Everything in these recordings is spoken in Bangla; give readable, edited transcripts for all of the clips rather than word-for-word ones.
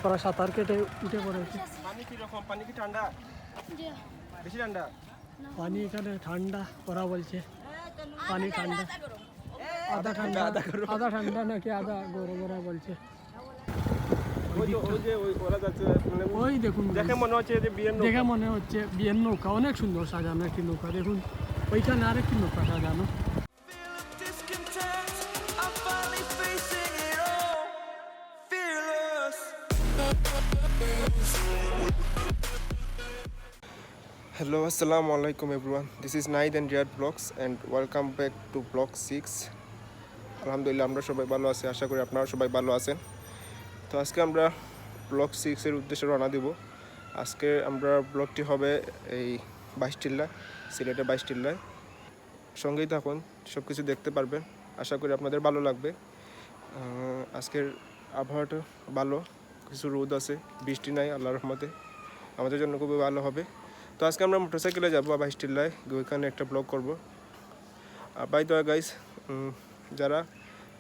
ওরা সাঁতার কেটে উঠে পড়েছে। পানি কি রকম? পানি কি ঠান্ডা? বেশি ঠান্ডা? পানি এখানে ঠান্ডা ওরা বলছে, পানি ঠান্ডা, আধা ঠান্ডা আধা ঠান্ডা নাকি আধা গরম ওরা বলছে। ওই দেখুন, দেখে মনে হচ্ছে যে বিয়ের নৌকা। দেখে মনে হচ্ছে বিয়ের নৌকা, অনেক সুন্দর সাজানো একটি নৌকা। দেখুন ওইখানে আরেকটি নৌকা সাজানো। Hello, assalamu alaikum everyone. This is Naid and Riyad Vlogs and welcome back to vlog 6. আলহামদুলিল্লাহ আমরা সবাই ভালো আছি, আশা করি আপনারা সবাই ভালো আছেন। তো আজকে আমরা ব্লগ 6 এর উদ্দেশ্যে রওনা দেব। আজকে আমরা ব্লগটি হবে এই 22 টিলা, সিলেটের 22 টিলায়। সঙ্গেই থাকুন, সব কিছু দেখতে পারবেন, আশা করি আপনাদের ভালো লাগবে। আজকের আবহাওয়াটা ভালো, কিছু রোদ আছে, বৃষ্টি নাই, আল্লাহর রহমতে আমাদের জন্য খুবই ভালো হবে। তো আজকে আমরা মোটরসাইকেলে যাবো 22 টিলায়, ওইখানে একটা ব্লগ করবো। বাই দ্য ওয়ে গাইস, যারা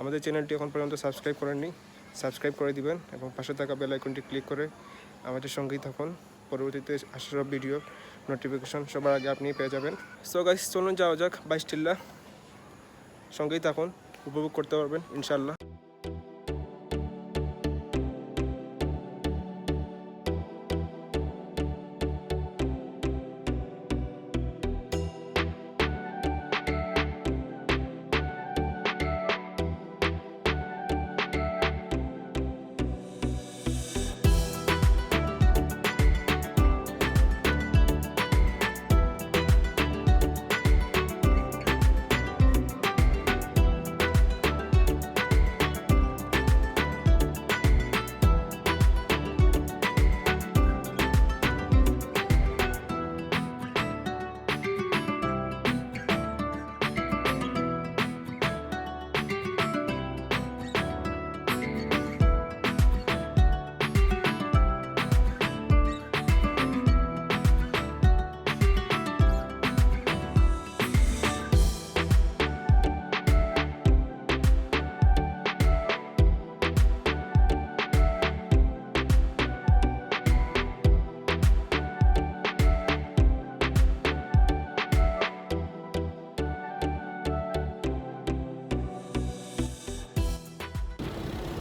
আমাদের চ্যানেলটি এখন পর্যন্ত সাবস্ক্রাইব করেননি, সাবস্ক্রাইব করে দিবেন এবং পাশে থাকা বেল আইকনটি ক্লিক করে আমাদের সঙ্গেই থাকুন। পরবর্তীতে আসা সব ভিডিও নোটিফিকেশন সবার আগে আপনি পেয়ে যাবেন। সো গাইস, চলুন যাওয়া যাক 22 টিলা, সঙ্গেই থাকুন, উপভোগ করতে পারবেন ইনশাল্লাহ।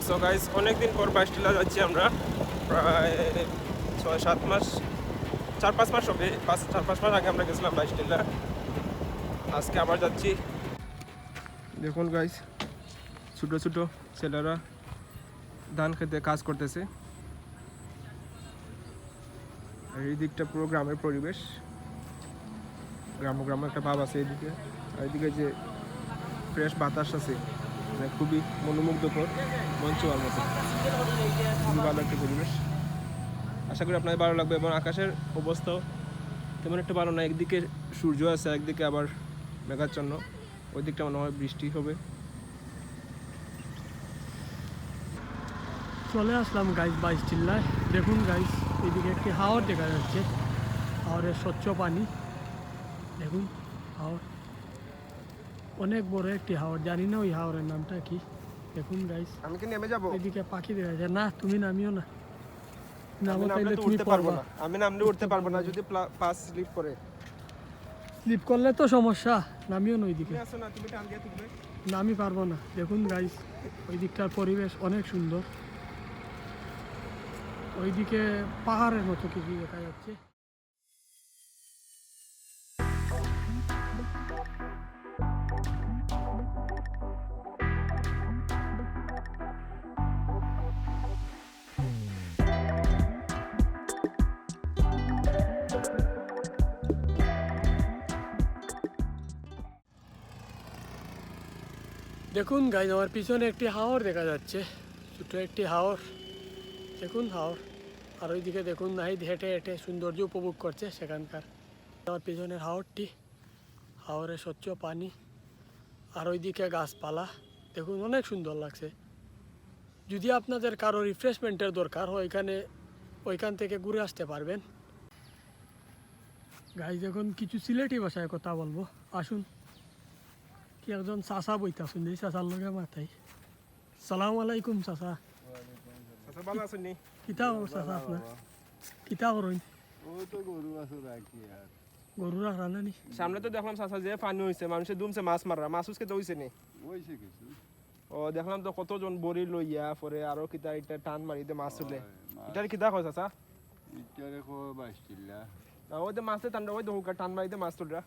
সো গাইস, অনেকদিন পর 22 টিলা যাচ্ছি আমরা, প্রায় 6-7 মাস, 4-5 মাস হবে। 4-5 মাস আগে আমরা গেছিলাম 22 টিলা। আজকে আবার যাচ্ছি। দেখুন গাইস, ছোটো ছোটো ছেলেরা ধান খেতে কাজ করতেছে। আর এই দিকটা পুরো গ্রামের পরিবেশ, গ্রাম একটা ভাব আছে এইদিকে। আর এইদিকে যে ফ্রেশ বাতাস আছে, মানে খুবই মনোমুগ্ধকর, মন ছোঁয়ার মতো, খুবই ভালো একটা পরিবেশ। আশা করি আপনাদের ভালো লাগবে। এবং আকাশের অবস্থাও তেমন একটা ভালো না, একদিকে সূর্য আছে, একদিকে আবার মেঘাচ্ছন্ন, ওই দিকটা মনে হয় বৃষ্টি হবে। চলে আসলাম গাইস 22 টিলায়। দেখুন গাইস, এদিকে একটি হাওর দেখা যাচ্ছে, হাওরের স্বচ্ছ পানি। দেখুন হাওর, অনেক বড় একটি হাওর, জানি না ওই হাওরের নামটা কি। দেখুন গাইস, আমি কি নেমে যাবো? এদিকে পাখি দেখা যায়। না, তুমি নামিও না, নামো আমি তাইলে নামলে তো তুমি উঠতে পারবো পড়বা। না, আমি নামলে উঠতে পারবো না যদি পাস স্লিপ করে। স্লিপ করলে তো সমস্যা, নামিও না ওইদিকে। তুমি আসো না, তুমি টান দিয়ে তুলবে। না, আমি পারবো না। দেখুন গাইস, ওই দিকটার পরিবেশ অনেক সুন্দর, ওইদিকে পাহাড়ের মতো কিছু দেখা যাচ্ছে। দেখুন গাইস, আমার পিছনে একটি হাওর দেখা যাচ্ছে, ছোট একটি হাওর। দেখুন হাওর, আর ওইদিকে দেখুন নাহিদ হেঁটে হেঁটে সৌন্দর্য উপভোগ করছে সেখানকার। আমার পিছনের হাওরটি, হাওরের স্বচ্ছ পানি, আর ওইদিকে গাছপালা। দেখুন অনেক সুন্দর লাগছে। যদি আপনাদের কারো রিফ্রেশমেন্টের দরকার হয়, ওইখান থেকে ঘুরে আসতে পারবেন। গাইস, এখন কিছু সিলেটি ভাষায় কথা বলবো, আসুন। কি একজন চাচা বইতা শুনছি, চাচার লগে মাথায়। সালাম আলাইকুম চাচা। আচ্ছা ভালো আছেন নি? কিতা অবস্থা আপনার কিতা করুন ওই তো গরু আছে রাখি আর গরু রাখা না নি সামনে তো দেখলাম চাচা যে পানি হইছে মানুষে দুমছে মাছ মাররা মাছ উসকে তো হইছে নি ওইছে কিছু ও দেখলাম তো কতজন বড়ি লইয়া পরে আরো কিতা এটা টান মারিতে মাছ তুলে মাছ। এটার কিতা কয় চাচা ইটারে কো বাইস্তিলা ওই যে মাছে টান ওই তো টান মারিতে মাছ তুলরা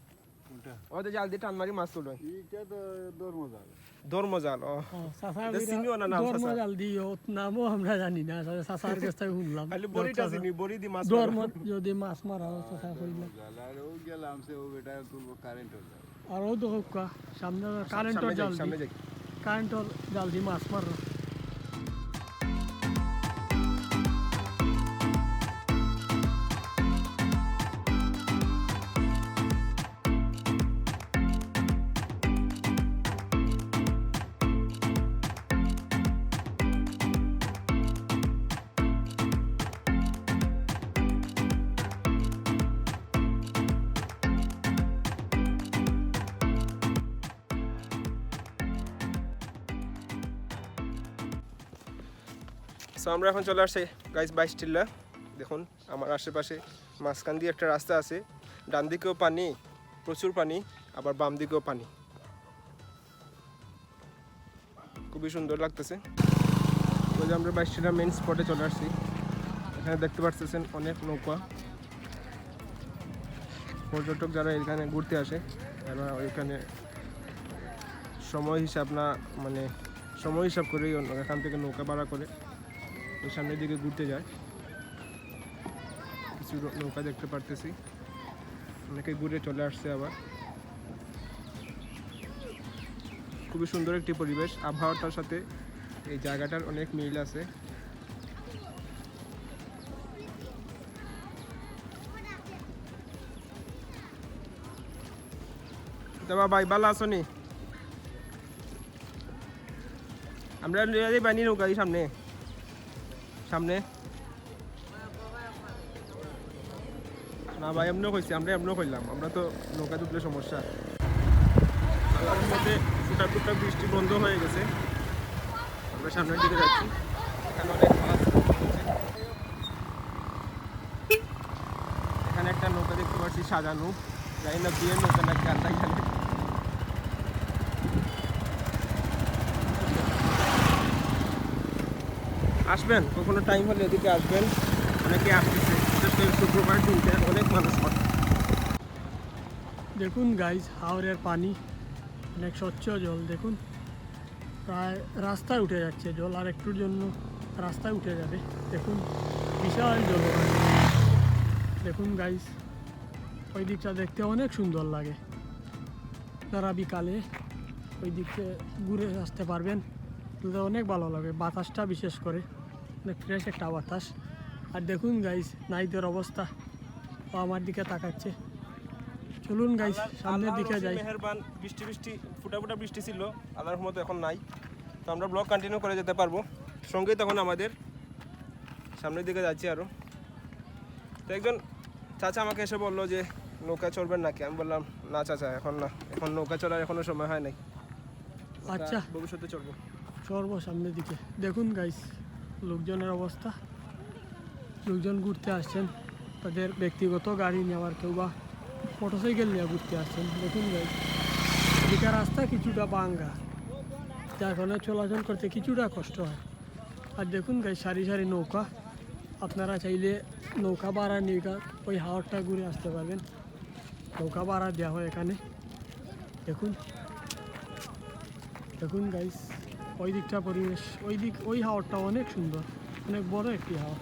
কোনটা ওই যে জাল দিয়ে টান মারি মাছ তুলরা ইটা তো দরমজাল ধর্মজাল ও চাচা এটা চিনিও না নাম ধর্ম চাচা। জাল দিও নামও আমরা জানি না চাচার কাছ থেকে শুনলাম খালি বড়িটা চিনি বড়ি দি মাছ ধর্ম যদি মাছ মারা হয় চাচা কইলা দরমজাল আর ও গেলাম সে ও বেটা তুলবো কারেন্ট হয়ে যাবে আর ও তো হোক সামনে কারেন্টর জাল সামনে দি যাই কারেন্টর জাল দি মাছ মারা সো আমরা এখন চলে আসছি গাইস 22 টিলা দেখুন আমার আশেপাশে মাঝখান দিয়ে একটা রাস্তা আছে ডান দিকেও পানি প্রচুর পানি আবার বাম দিকেও পানি খুবই সুন্দর লাগতেছে ওই যে আমরা 22 টিলা মেইন স্পটে চলে আসছি এখানে দেখতে পাচ্ছেন অনেক নৌকা পর্যটক যারা এখানে ঘুরতে আসে তারা ওইখানে সময় হিসাব না মানে সময় হিসাব করে এখান থেকে নৌকা ভাড়া করে ওই সামনের দিকে ঘুরতে যায় কিছু নৌকা দেখতে পারতেছি অনেকে ঘুরে চলে আসছে আবার খুবই সুন্দর একটি পরিবেশ আবহাওয়াটার সাথে এই জায়গাটার অনেক মিল আছে তবে ভাই ভালো আছো নি আমরা লিয়ে যাই বানি নৌকা এই সামনে সামনে না ভাই এমনিও কইছি আমরা এমনিও কইলাম আমরা তো নৌকা তুললে সমস্যা আল্লাহর মধ্যে ফুটা ফুটা বৃষ্টি বন্ধ হয়ে গেছে আমরা সামনের দিকে যাচ্ছি এখানে অনেক মাছ উঠছে। এখানে একটা নৌকা দেখতে পাচ্ছি সাজানো জানি না বিয়ের নৌকা নাকি আল্লাহ জানে আসবেন কখনো টাইম হলে এদিকে আসবেন অনেকে আসতেছে বিশেষ করে শুক্রবার দিনটা অনেক মানুষ হয় দেখুন গাইজ হাওরের পানি অনেক স্বচ্ছ জল দেখুন প্রায় রাস্তায় উঠে যাচ্ছে জল আর একটুর জন্য রাস্তায় উঠে যাবে দেখুন বিশাল জল দেখুন গাইজ ওই দিকটা দেখতে অনেক সুন্দর লাগে যারা বিকালে ওই দিকে ঘুরে আসতে পারবেন তাহলে অনেক ভালো লাগে বাতাসটা বিশেষ করে অনেক ফ্রেশ একটা বাতাস আর দেখুন গাইজ নাইদের অবস্থা ও আমার দিকে তাকাচ্ছে চলুন গাইজ সামনের দিকে যাই মেহেরবান বৃষ্টি বৃষ্টি ফুটা ফুটা বৃষ্টি ছিল আল্লাহর মতো এখন নাই তো আমরা ব্লগ কন্টিনিউ করে যেতে পারবো সঙ্গেই তখন আমাদের সামনের দিকে যাচ্ছি আরও তো একজন চাচা আমাকে এসে বললো যে নৌকা চলবেন নাকি আমি বললাম না চাচা এখন না এখন নৌকা চলার এখনো সময় হয় নাই আচ্ছা ভবিষ্যতে চলবো চলবো সামনের দিকে দেখুন গাইস লোকজনের অবস্থা লোকজন ঘুরতে আসছেন তাদের ব্যক্তিগত গাড়ি নেওয়ার কেউ বা মোটরসাইকেল নিয়ে ঘুরতে আসছেন দেখুন গাইস এদিকে রাস্তা কিছুটা ভাঙ্গা যার কারণে চলাচল করতে কিছুটা কষ্ট হয় আর দেখুন গাইস সারি সারি নৌকা আপনারা চাইলে নৌকা ভাড়া নিয়ে ওই হাওরটা ঘুরে আসতে পারবেন নৌকা ভাড়া দেওয়া হয় এখানে দেখুন দেখুন গাইস ওই দিকটা পরিবেশ ওই হাওরটা অনেক সুন্দর অনেক বড় একটি হাওর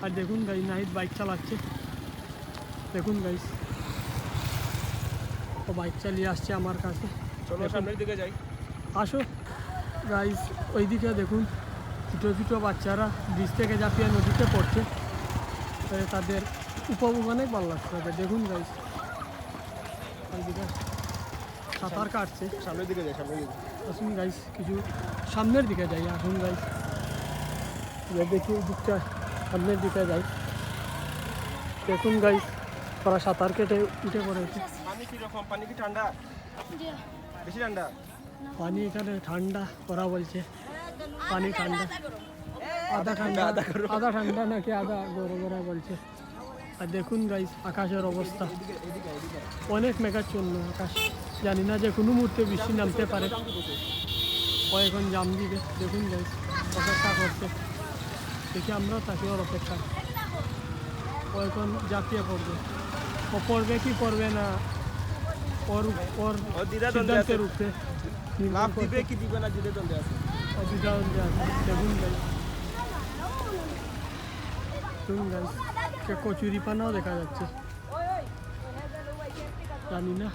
আর দেখুন গাইস নাহিদ বাইক চালাচ্ছে দেখুন গাইস ও বাইক চালিয়ে আসছে আমার কাছে চলো সামনের দিকে যাই আসো গাইস ওইদিকে দেখুন ছোটো ছোটো বাচ্চারা ব্রিজ থেকে ঝাঁপিয়ে নদীতে পড়ছে তাদের উপভোগ অনেক ভালো লাগছে তাদের দেখুন গাইস ওইদিকে সাঁতার কাটছে সামনের দিকে যাই সামনের দিকে আসুন গাইস কিছু সামনের দিকে যাই আসুন গাইস দেখি ওই দিকটা সামনের দিকে যাই দেখুন গাইস ওরা সাঁতার কেটে উঠে পড়েছে পানি কিরকম পানি কি ঠান্ডা বেশি ঠান্ডা পানি এখানে ঠান্ডা ওরা বলছে পানি ঠান্ডা আধা ঠান্ডা আধা ঠান্ডা নাকি আধা গরম বলছে। আর দেখুন গাইস আকাশের অবস্থা অনেক মেঘাচ্ছন্ন আকাশ, জানি না যে কোনো মুহূর্তে বৃষ্টি নামতে পারে। ও এখন জাম দিবে, দেখুন গাইস অপেক্ষা করছে, দেখি আমরাও থাকি ওর অপেক্ষা। ও এখন ঝাঁপিয়ে পড়বে, ও পড়বে কি করবে না ওর ওর সিদ্ধান্তের উপরে লাভ দিবে কি দিবে না দিলে দ্বন্দ্বে আছে। অদ্বিধাদ্বন্দ্বে আছে। দেখুন গাইস, দেখুন গাইস কচুরি পানাও দেখা যাচ্ছে, জানি না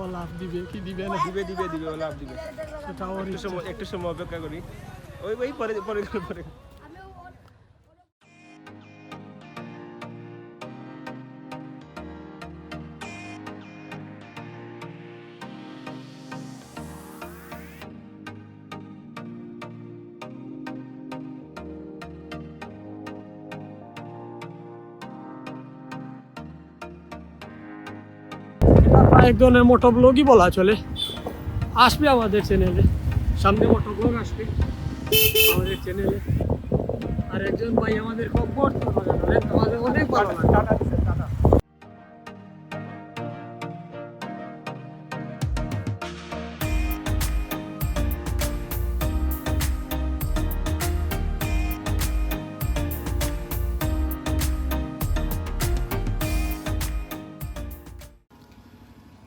ও লাভ দিবে কি দিবে না। দিবে দিবে দিবে ও লাভ দিবে, সেটা ওর একটু সময় অপেক্ষা করি। ওই পরে পরে পরে এক ধরনের মোটো ব্লগই বলা চলে, আসবে আমাদের চ্যানেলে, সামনে মোটো ব্লগ আসবে আমাদের চ্যানেলে। আর একজন ভাই আমাদের খুব আমাদের অনেক ভালো লাগে।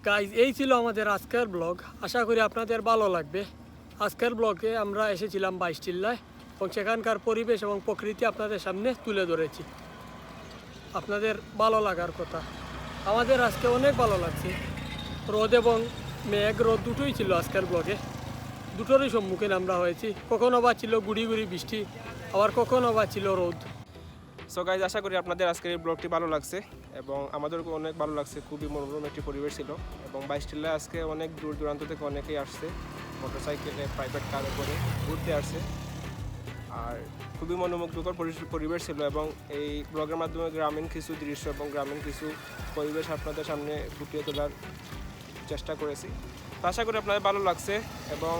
গাইজ এই ছিল আমাদের আজকের ব্লগ, আশা করি আপনাদের ভালো লাগবে। আজকের ব্লগে আমরা এসেছিলাম 22 টিল্লায় এবং সেখানকার পরিবেশ এবং প্রকৃতি আপনাদের সামনে তুলে ধরেছি। আপনাদের ভালো লাগার কথা, আমাদের আজকে অনেক ভালো লাগছে। রোদ এবং মেঘ, রোদ দুটোই ছিল আজকের ব্লগে, দুটোরই সম্মুখীন আমরা হয়েছি। কখনো বা ছিল গুড়ি গুড়ি বৃষ্টি, আবার কখনো বা ছিল রোদ। সো গাইজ আশা করি আপনাদের আজকের এই ব্লগটি ভালো লাগছে এবং আমাদেরকে অনেক ভালো লাগছে। খুবই মনোরম একটি পরিবেশ ছিল এবং 22 টিল্লায় আজকে অনেক দূর দূরান্ত থেকে অনেকেই আসছে মোটরসাইকেলে, প্রাইভেট কারে করে ঘুরতে আসছে। আর খুবই মনোমুগ্ধকর পরিবেশ ছিল এবং এই ব্লগের মাধ্যমে গ্রামীণ কিছু দৃশ্য এবং গ্রামীণ কিছু পরিবেশ আপনাদের সামনে ফুটিয়ে তোলার চেষ্টা করেছি। তো আশা করি আপনাদের ভালো লাগছে এবং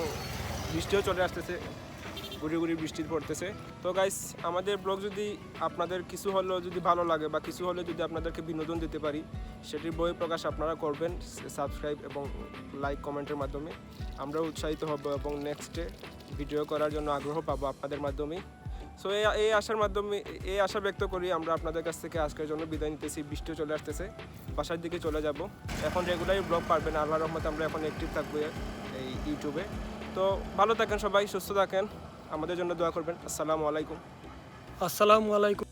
বৃষ্টিও চলে আসতেছে, গুড়ি গুড়ি বৃষ্টি পড়তেছে। তো গাইস আমাদের ব্লগ যদি আপনাদের কিছু হলেও যদি ভালো লাগে বা কিছু হলেও যদি আপনাদেরকে বিনোদন দিতে পারি, সেটির বহিঃপ্রকাশ আপনারা করবেন সাবস্ক্রাইব এবং লাইক কমেন্টের মাধ্যমে। আমরাও উৎসাহিত হব এবং নেক্সটে ভিডিও করার জন্য আগ্রহ পাবো আপনাদের মাধ্যমেই। সো এই আশা ব্যক্ত করি আমরা আপনাদের কাছ থেকে আজকের জন্য বিদায় নিতেছি। বৃষ্টিও চলে আসতেছে, বাসার দিকে চলে যাব। এখন রেগুলারই ব্লগ পারবেন, আল্লাহর রহমতে আমরা এখন অ্যাক্টিভ থাকবো এই ইউটিউবে। তো ভালো থাকেন সবাই, সুস্থ থাকেন, আমাদের জন্য দোয়া করবেন। আসসালামু আলাইকুম। আসসালামু আলাইকুম।